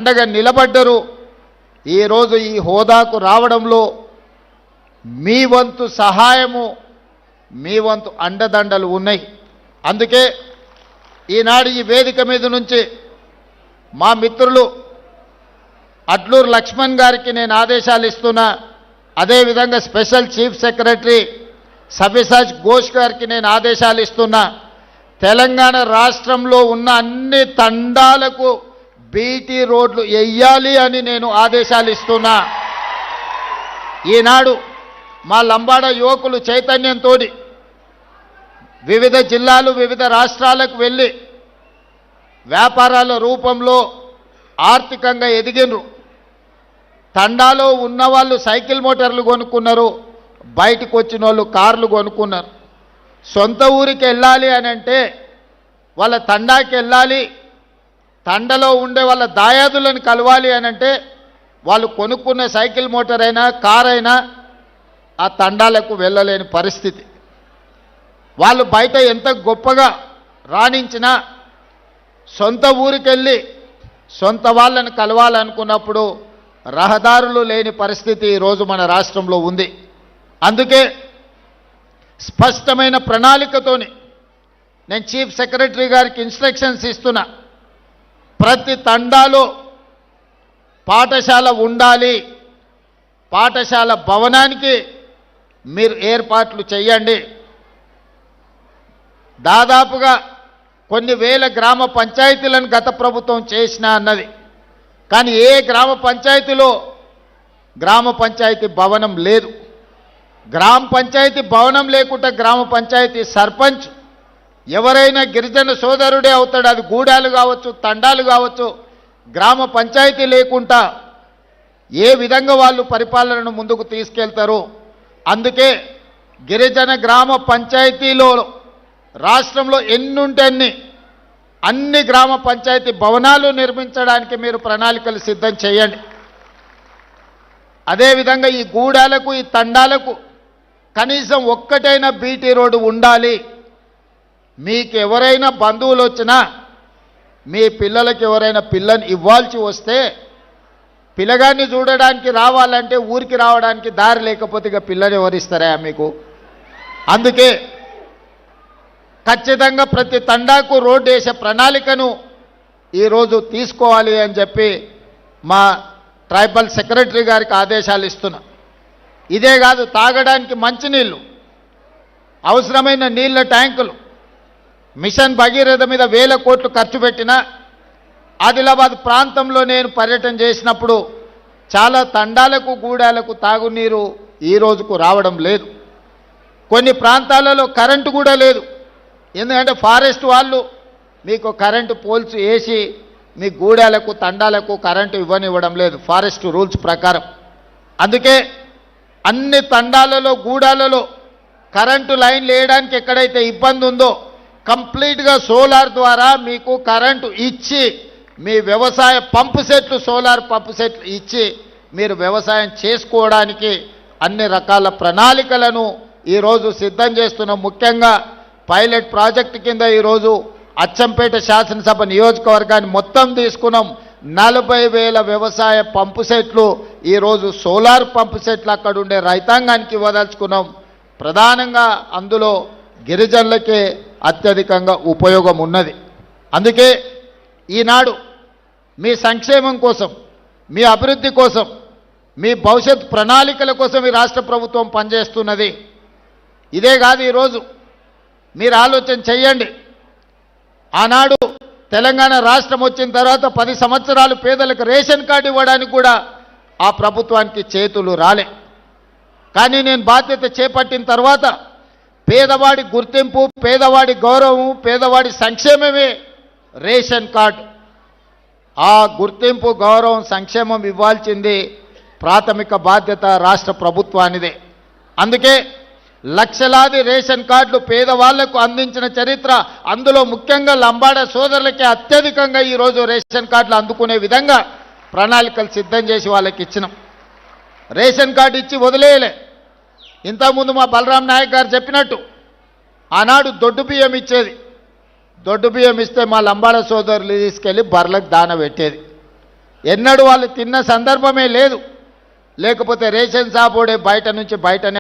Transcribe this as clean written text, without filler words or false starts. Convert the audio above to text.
అండగా నిలబడ్డరు. ఈరోజు ఈ హోదాకు రావడంలో మీ వంతు సహాయము, మీ వంతు అండదండలు ఉన్నాయి. అందుకే ఈనాడు ఈ వేదిక మీద నుంచి మా మిత్రులు అడ్లూరు లక్ష్మణ్ గారికి నేను ఆదేశాలు ఇస్తున్నా. అదేవిధంగా special chief secretary Savyasachi Ghosh గారికి నేను ఆదేశాలు ఇస్తున్నా. తెలంగాణ రాష్ట్రంలో ఉన్న అన్ని తండాలకు బీటీ రోడ్లు వెయ్యాలి అని నేను ఆదేశాలు ఇస్తున్నా. ఈనాడు మా లంబాడ యువకులు చైతన్యంతో వివిధ జిల్లాలు వివిధ రాష్ట్రాలకు వెళ్ళి వ్యాపారాల రూపంలో ఆర్థికంగా ఎదిగినరు. తండాలో ఉన్నవాళ్ళు సైకిల్ మోటార్లు కొనుక్కున్నారు, బయటకు వచ్చిన వాళ్ళు కార్లు కొనుక్కున్నారు. సొంత ఊరికి వెళ్ళాలి అని అంటే వాళ్ళ తండాకి వెళ్ళాలి, తండలో ఉండే వాళ్ళ దాయాదులను కలవాలి అని అంటే వాళ్ళు కొనుక్కున్న సైకిల్ మోటార్ అయినా కార్ అయినా ఆ తండాలకు వెళ్ళలేని పరిస్థితి. వాళ్ళు బయట ఎంత గొప్పగా రాణించినా సొంత ఊరికెళ్ళి సొంత వాళ్ళని కలవాలనుకున్నప్పుడు రహదారులు లేని పరిస్థితి ఈరోజు మన రాష్ట్రంలో ఉంది. అందుకే స్పష్టమైన ప్రణాళికతోని నేను చీఫ్ సెక్రటరీ గారికి ఇన్స్ట్రక్షన్స్ ఇస్తున్నా. ప్రతి తండాలో పాఠశాల ఉండాలి, పాఠశాల భవనానికి మీరు ఏర్పాట్లు చేయండి. దాదాపుగా కొన్ని వేల గ్రామ పంచాయతీలను గత ప్రభుత్వం చేసినా అన్నది, కానీ ఏ గ్రామ పంచాయతీలో గ్రామ పంచాయతీ భవనం లేదు. గ్రామ పంచాయతీ భవనం లేకుండా గ్రామ పంచాయతీ సర్పంచ్ ఎవరైనా గిరిజన సోదరుడే అవుతాడు. అది గూడాలు కావచ్చు, తండాలు కావచ్చు. గ్రామ పంచాయతీ లేకుండా ఏ విధంగా వాళ్ళు పరిపాలనను ముందుకు తీసుకెళ్తారు? అందుకే గిరిజన గ్రామ పంచాయతీలో రాష్ట్రంలో ఎన్నుంటే అన్ని గ్రామ పంచాయతీ భవనాలు నిర్మించడానికి మీరు ప్రణాళికలు సిద్ధం చేయండి. అదేవిధంగా ఈ గూడాలకు ఈ తండాలకు కనీసం ఒక్కటైనా బీటీ రోడ్డు ఉండాలి. మీకు ఎవరైనా బంధువులు వచ్చినా మీ పిల్లలకి ఎవరైనా పిల్లని ఇవ్వాల్సి వస్తే పిల్లగాన్ని చూడడానికి రావాలంటే ఊరికి రావడానికి దారి లేకపోతే ఇక పిల్లని ఎవరిస్తారా మీకు? అందుకే ఖచ్చితంగా ప్రతి తండాకు రోడ్డు వేసే ప్రణాళికను ఈరోజు తీసుకోవాలి అని చెప్పి మా ట్రైబల్ సెక్రటరీ గారికి ఆదేశాలు ఇస్తున్నా. ఇదే కాదు, తాగడానికి మంచినీళ్ళు, అవసరమైన నీళ్ళ ట్యాంకులు, మిషన్ భగీరథ మీద వేల కోట్లు ఖర్చు పెట్టిన ఆదిలాబాద్ ప్రాంతంలో నేను పర్యటన చేసినప్పుడు చాలా తండాలకు గూడాలకు తాగునీరు ఈ రోజుకు రావడం లేదు. కొన్ని ప్రాంతాలలో కరెంటు కూడా లేదు. ఎందుకంటే ఫారెస్ట్ వాళ్ళు మీకు కరెంటు పోల్స్ వేసి మీ గూడాలకు తండాలకు కరెంటు ఇవ్వనివ్వడం లేదు ఫారెస్ట్ రూల్స్ ప్రకారం. అందుకే అన్ని తండాలలో గూడాలలో కరెంటు లైన్లు వేయడానికి ఎక్కడైతే ఇబ్బంది ఉందో కంప్లీట్గా సోలార్ ద్వారా మీకు కరెంటు ఇచ్చి మీ వ్యవసాయ పంపు సెట్లు, సోలార్ పంపు సెట్లు ఇచ్చి మీరు వ్యవసాయం చేసుకోవడానికి అన్ని రకాల ప్రణాళికలను ఈరోజు సిద్ధం చేస్తున్నాం. ముఖ్యంగా పైలట్ ప్రాజెక్టు కింద ఈరోజు అచ్చంపేట శాసనసభ నియోజకవర్గాన్ని మొత్తం తీసుకున్నాం. 40,000 వ్యవసాయ పంపు సెట్లు ఈరోజు సోలార్ పంపు సెట్లు అక్కడ ఉండే రైతాంగానికి ఇవ్వదలుచుకున్నాం. ప్రధానంగా అందులో గిరిజనులకే అత్యధికంగా ఉపయోగం ఉన్నది. అందుకే ఈనాడు మీ సంక్షేమం కోసం, మీ అభివృద్ధి కోసం, మీ భవిష్యత్ ప్రణాళికల కోసం ఈ రాష్ట్ర ప్రభుత్వం పనిచేస్తున్నది. ఇదే కాదు, ఈరోజు మీరు ఆలోచన చెయ్యండి. ఆనాడు తెలంగాణ రాష్ట్రం వచ్చిన తర్వాత 10 సంవత్సరాలు పేదలకు రేషన్ కార్డు ఇవ్వడానికి కూడా ఆ ప్రభుత్వానికి చేతులు రాలే. కానీ నేను బాధ్యత చేపట్టిన తర్వాత పేదవాడి గుర్తింపు, పేదవాడి గౌరవం, పేదవాడి సంక్షేమమే రేషన్ కార్డు. ఆ గుర్తింపు, గౌరవం, సంక్షేమం ఇవ్వాల్సింది ప్రాథమిక బాధ్యత రాష్ట్ర ప్రభుత్వానిదే. అందుకే లక్షలాది రేషన్ కార్డులు పేదవాళ్లకు అందించిన చరిత్ర, అందులో ముఖ్యంగా లంబాడ సోదరులకి అత్యధికంగా ఈరోజు రేషన్ కార్డులు అందుకునే విధంగా ప్రణాళికలు సిద్ధం చేసి వాళ్ళకి ఇచ్చినాం. రేషన్ కార్డు ఇచ్చి వదిలేయలే. ఇంతకుముందు మా బలరాం నాయక్ గారు చెప్పినట్టు ఆనాడు దొడ్డు బియ్యం ఇచ్చేది. దొడ్డు బియ్యం ఇస్తే మా లంబాడ సోదరులు తీసుకెళ్ళి బర్లకు దాన పెట్టేది. ఎన్నడూ వాళ్ళు తిన్న సందర్భమే లేదు. లేకపోతే రేషన్ షాపోడే బయట నుంచి బయటనే